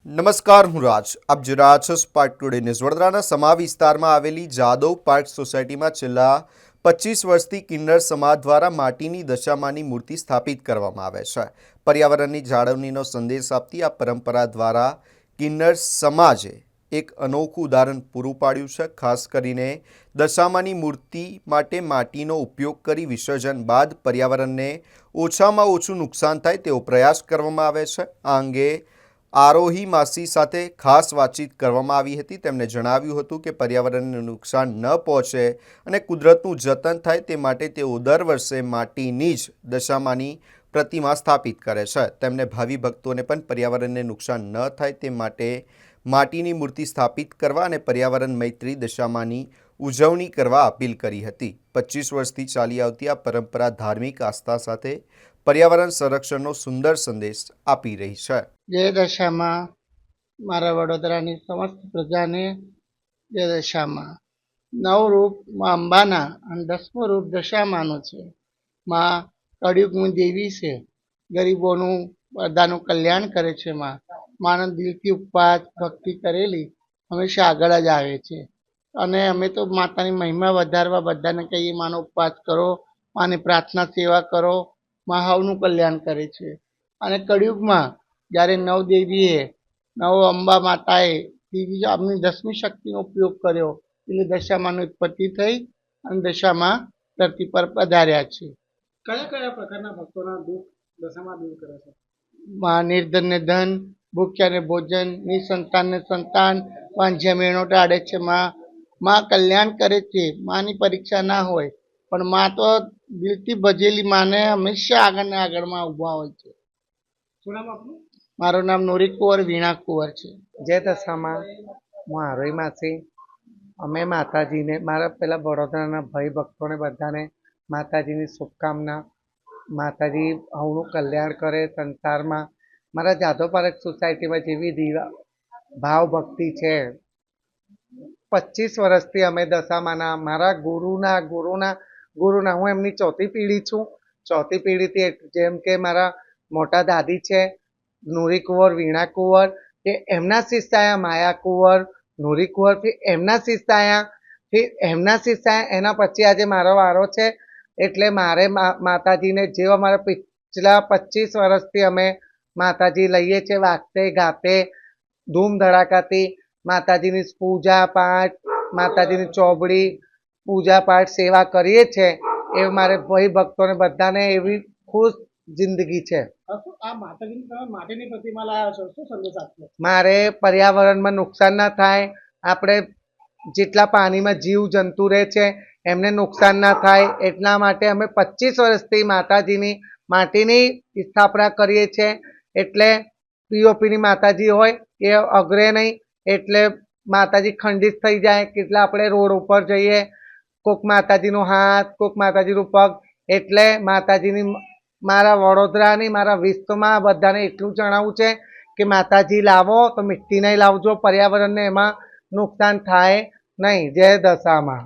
નમસ્કાર, હું રાજ. આપ જોઈ રહ્યા છો સ્પાર્ક ટુડે ન્યૂઝ. વડોદરાના સમા વિસ્તારમાં આવેલી જાદવ પાર્ક સોસાયટીમાં છેલ્લા 25 વર્ષથી કિન્નર સમાજ દ્વારા માટીની દશામાની મૂર્તિ સ્થાપિત કરવામાં આવે છે. પર્યાવરણની જાળવણીનો સંદેશ આપતી આ પરંપરા દ્વારા કિન્નર સમાજે એક અનોખું ઉદાહરણ પૂરું પાડ્યું છે. ખાસ કરીને દશામાની મૂર્તિ માટે માટીનો ઉપયોગ કરી વિસર્જન બાદ પર્યાવરણને ઓછામાં ઓછું નુકસાન થાય તેવો પ્રયાસ કરવામાં આવે છે. આ અંગે આરોહી માસી સાથે ખાસ વાતચીત કરવામાં આવી હતી. તેમણે જણાવ્યું હતું કે પર્યાવરણને નુકસાન ન પહોંચે અને કુદરતનું જતન થાય તે માટે તેઓ દર વર્ષે માટીની જ દશામાની પ્રતિમા સ્થાપિત કરે છે. તેમણે ભાવિ ભક્તોને પણ પર્યાવરણને નુકસાન ન થાય તે માટે માટીની મૂર્તિ સ્થાપિત કરવા અને પર્યાવરણ મૈત્રી દશામાની ઉજવણી કરવા અપીલ કરી હતી. 25 વર્ષથી ચાલી આવતી આ પરંપરા ધાર્મિક આસ્થા સાથે પર્યાવરણ સંરક્ષણનો સુંદર સંદેશ આપી રહી છે. જય દશામાં મારા વડોદરાની સમસ્ત પ્રજાને જય દશામાં. 9 રૂપ માં અંબાના અને 10મું રૂપ દશામાનું છે. માં કળિયુગની દેવી છે. ગરીબોનું બધાનું કલ્યાણ કરે છે. માનો દિલથી ઉપવાસ ભક્તિ કરેલી હંમેશા આગળ જ આવે છે. અને અમે તો માતાની મહિમા વધારવા બધાને કહીએ, માનો ઉપવાસ કરો, માની પ્રાર્થના સેવા કરો, માં સૌનું કલ્યાણ કરે છે. અને કળિયુગમાં જ્યારે નવ દેવીએ નવ અંબા માતાએ આપની 10મી શક્તિનો ઉપયોગ કર્યો એટલે દશામાની ઉત્પત્તિ થઈ અને દશામાં ધરતી પર પધાર્યા છે. કયા કયા પ્રકારના ભક્તોના દુઃખ દશામાં દૂર કરે છે? માં નિર્ધનને ધન, ભૂખ્યાને ભોજન, નિસંતાનને સંતાન, વાંઝ્યા મેણો ટાળે છે. માં કલ્યાણ કરે છે. માની પરીક્ષા ના હોય પણ માં તો દિલથી ભજેલી માને હંમેશા આગળ ને આગળમાં ઊભા હોય છે. શું નામ આપનું? મારું નામ નોરી કુંવર વીણા કુંવર છે. જય દશામાં. હું આરોહી માસી. અમે માતાજીને, મારા પેલા વડોદરાના ભાઈ ભક્તોને બધાને માતાજીની શુભકામના. માતાજી સૌનું કલ્યાણ કરે સંસારમાં. મારા જાદવ પાર્ક સોસાયટીમાં જેવી ભાવ ભક્તિ છે. 25 વર્ષથી અમે દશામાના, મારા ગુરુના હું એમની ચોથી પેઢી છું. ચોથી પેઢીથી જેમ કે મારા મોટા દાદી છે નોરી કુંવર વીણા કુંવર, કે એમના શિષ્યાયા માયા કુંવર નોરી કુંવરથી એમના શિષ્યાયા એના પછી આજે મારો વારો છે. એટલે મારે માતાજીને જેવા મારા પિછલા 25 વર્ષથી અમે માતાજી લઈએ છીએ વાગતે ગાતે ધૂમ ધડાકાથી. માતાજીની પૂજા પાઠ, માતાજીની ચોબડી પૂજા પાઠ સેવા કરીએ છીએ. એ મારે ભાઈ ભક્તોને બધાને એવી ખુશ જિંદગી છે. આ માતાજીની તમે માટીની પ્રતિમા લાવ્યા છો, શું સંદેશ આપશો? મારે પર્યાવરણમાં નુકસાન ના થાય, આપણે જેટલા પાણીમાં જીવ જંતુ રહે છે એમને નુકસાન ના થાય એટલા માટે અમે 25 વર્ષથી માતાજીની માટીની સ્થાપના કરીએ છીએ. એટલે પીઓપીની માતાજી હોય એ અઘરે નહીં, એટલે માતાજી ખંડિત થઈ જાય. કેટલા આપણે રોડ ઉપર જઈએ, કોક માતાજીનો હાથ, કોક માતાજીનું પગ, એટલે માતાજીની મારા વડોદરાની, મારા વિશ્વમાં બધાને એટલું જણાવવું છે કે માતાજી લાવો તો મિટ્ટી નહીં લાવજો, પર્યાવરણને એમાં નુકસાન થાય નહીં. જય દશામાં.